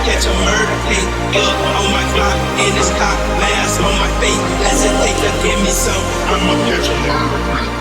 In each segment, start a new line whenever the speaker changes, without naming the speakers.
catch a murder case. Up on my block, in this cop, mask on my face. Hesitate to give me some, I'ma catch a murder case.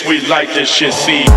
We like this shit, see.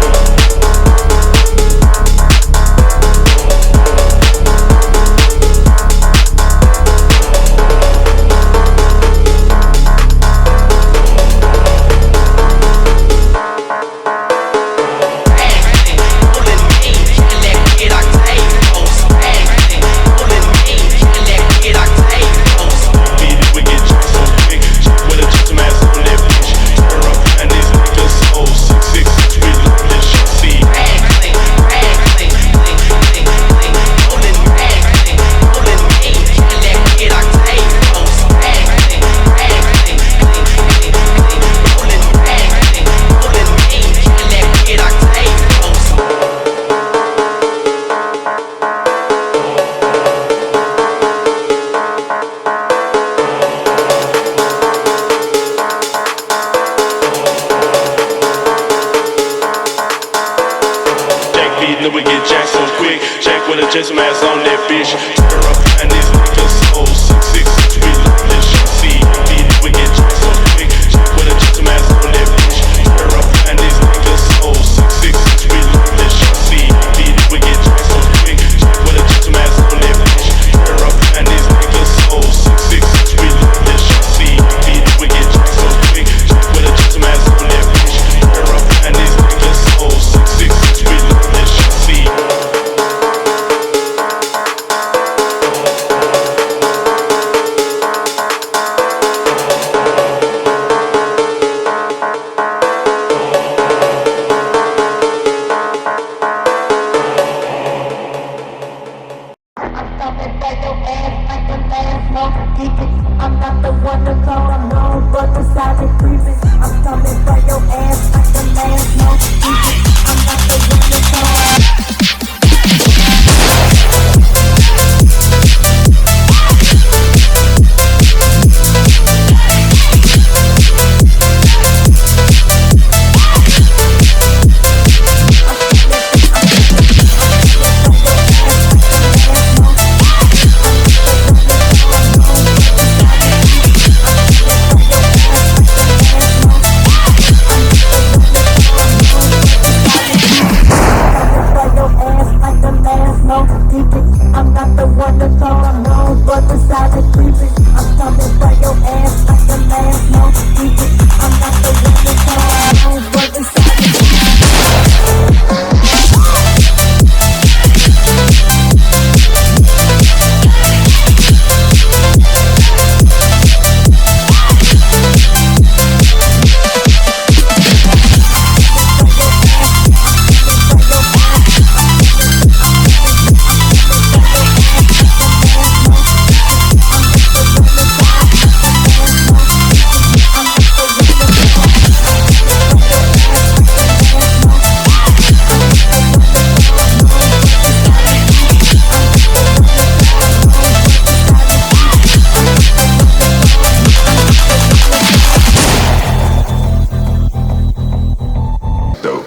Then we get jacked so quick. Jack with a gentleman ass on that bitch. Turn her up and these niggas so 666. We love this shit. See, then we get jacked so quick. Jack with a gentleman ass on that bitch. Turn her up and these niggas so 666. We love this shit. See, then we get jacked so quick. Jack with a gentleman ass on that bitch. Turn her up and these niggas so 666. We love this shit. See, then we get jacked so quick. Jack with a gentleman ass on that bitch. Turn her up and these niggas so 666. We love this shit. See.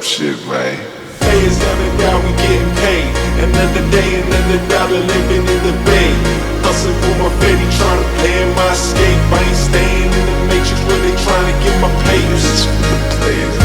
shit, man.
Payers down and down, we getting paid. Another day, another dollar living in the bay. Hustling for my baby, trying to plan my escape. I ain't staying in the matrix where they trying to get my pay.
This is for the players.